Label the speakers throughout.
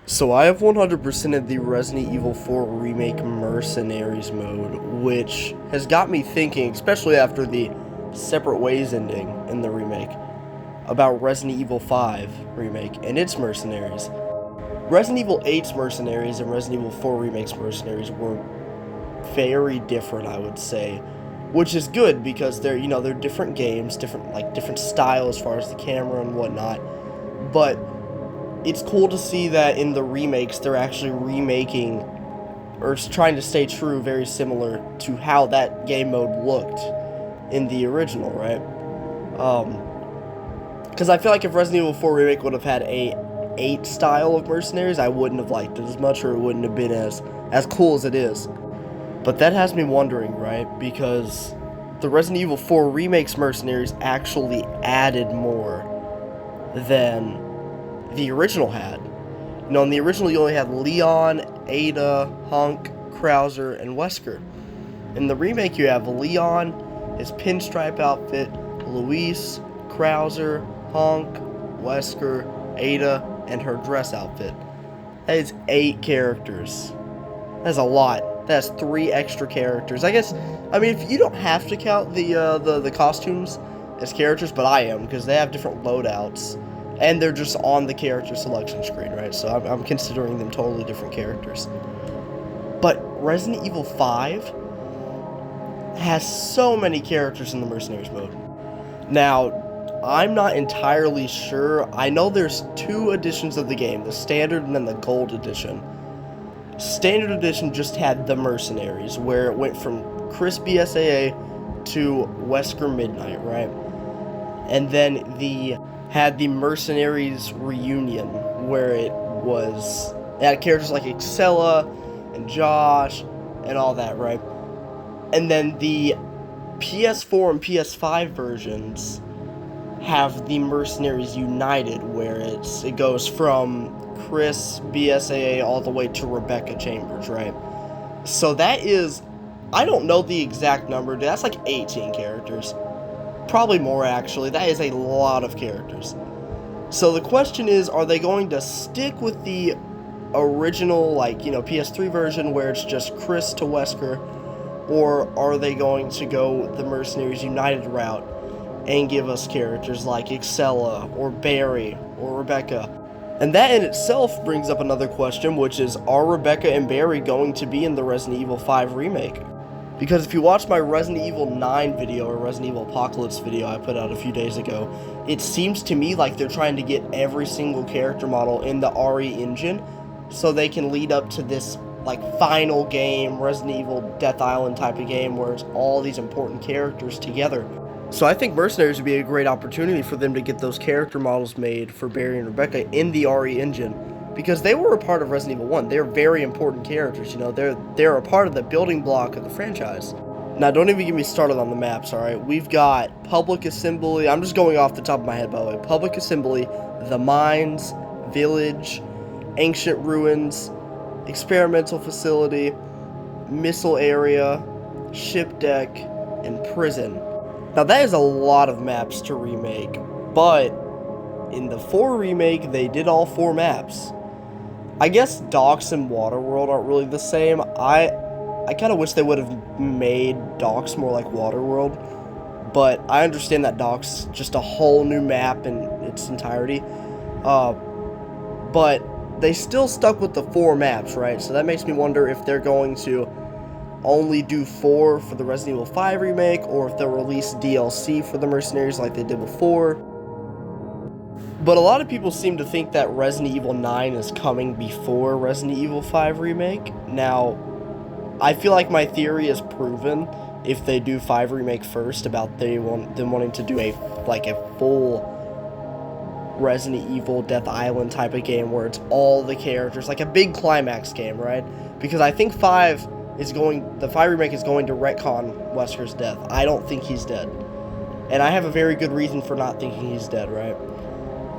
Speaker 1: So I have 100%ed the Resident Evil 4 Remake Mercenaries mode, which has got me thinking, especially after the Separate Ways ending in the remake, about Resident Evil 5 Remake and its Mercenaries. Resident Evil 8's Mercenaries and Resident Evil 4 Remake's Mercenaries were very different, I would say, which is good because they're different games, different style as far as the camera and whatnot, but it's cool to see that in the remakes they're actually remaking or trying to stay true, very similar to how that game mode looked in the original, right? Because I feel like if Resident Evil 4 Remake would have had a 8 style of Mercenaries, I wouldn't have liked it as much, or it wouldn't have been as cool as it is. But that has me wondering, right? Because the Resident Evil 4 Remake's Mercenaries actually added more than the original had. In the original you only had Leon, Ada, Hunk, Krauser, and Wesker. In the remake you have Leon, his pinstripe outfit, Luis, Krauser, Hunk, Wesker, Ada, and her dress outfit. That is 8 characters. That's a lot. That's 3 extra characters. If you don't have to count the costumes as characters, but I am, because they have different loadouts. And they're just on the character selection screen, right? So I'm considering them totally different characters. But Resident Evil 5 has so many characters in the Mercenaries mode. Now, I'm not entirely sure. I know there's 2 editions of the game, the Standard and then the Gold Edition. Standard Edition just had the Mercenaries, where it went from Chris BSAA to Wesker Midnight, right? And then had the Mercenaries Reunion, where it had characters like Excella and Josh and all that, right? And then the PS4 and PS5 versions have the Mercenaries United, where it goes from Chris BSAA all the way to Rebecca Chambers, right? So that is, I don't know the exact number, that's like 18 characters. Probably more, actually. That is a lot of characters. So the question is, are they going to stick with the original, PS3 version where it's just Chris to Wesker, or are they going to go the Mercenaries United route and give us characters like Excella, or Barry, or Rebecca? And that in itself brings up another question, which is, are Rebecca and Barry going to be in the Resident Evil 5 remake? Because if you watch my Resident Evil 9 video, or Resident Evil Apocalypse video I put out a few days ago, it seems to me like they're trying to get every single character model in the RE engine so they can lead up to this, final game, Resident Evil Death Island type of game where it's all these important characters together. So I think Mercenaries would be a great opportunity for them to get those character models made for Barry and Rebecca in the RE engine, because they were a part of Resident Evil 1. They're very important characters, they're a part of the building block of the franchise. Now, don't even get me started on the maps, alright? We've got Public Assembly, I'm just going off the top of my head, by the way. Public Assembly, The Mines, Village, Ancient Ruins, Experimental Facility, Missile Area, Ship Deck, and Prison. Now, that is a lot of maps to remake, but in the 4 remake, they did all 4 maps. I guess Docks and Waterworld aren't really the same. I kind of wish they would have made Docks more like Waterworld, but I understand that Docks just a whole new map in its entirety. But they still stuck with the 4 maps, right? So that makes me wonder if they're going to only do 4 for the Resident Evil 5 remake, or if they'll release DLC for the Mercenaries like they did before. But a lot of people seem to think that Resident Evil 9 is coming before Resident Evil 5 Remake. Now, I feel like my theory is proven if they do 5 Remake first, about them wanting to do a full Resident Evil Death Island type of game where it's all the characters, like a big climax game, right? Because I think the 5 Remake is going to retcon Wesker's death. I don't think he's dead. And I have a very good reason for not thinking he's dead, right?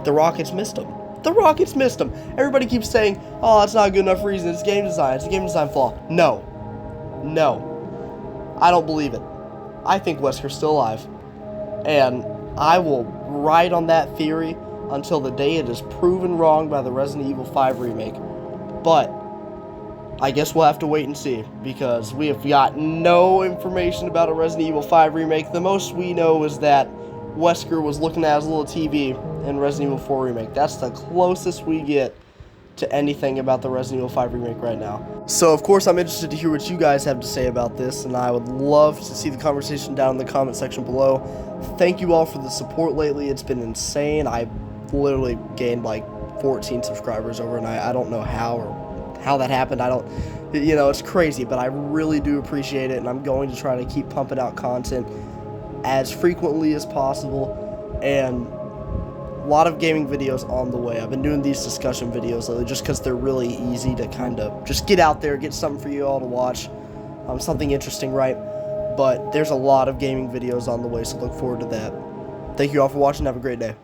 Speaker 1: The Rockets missed him. The Rockets missed him. Everybody keeps saying, oh, that's not a good enough reason. It's game design. It's a game design flaw. No. I don't believe it. I think Wesker's still alive. And I will ride on that theory until the day it is proven wrong by the Resident Evil 5 remake. But I guess we'll have to wait and see, because we have got no information about a Resident Evil 5 remake. The most we know is that Wesker was looking at his little TV in Resident Evil 4 remake. That's the closest we get to anything about the Resident Evil 5 remake right now. So of course I'm interested to hear what you guys have to say about this, and I would love to see the conversation down in the comment section below. Thank you all for the support lately. It's been insane. I literally gained like 14 subscribers overnight. I don't know how that happened. It's crazy, but I really do appreciate it, and I'm going to try to keep pumping out content as frequently as possible, and a lot of gaming videos on the way. I've been doing these discussion videos lately just because they're really easy to kind of just get out there, get something for you all to watch, something interesting, right? But there's a lot of gaming videos on the way, so look forward to that. Thank you all for watching. Have a great day.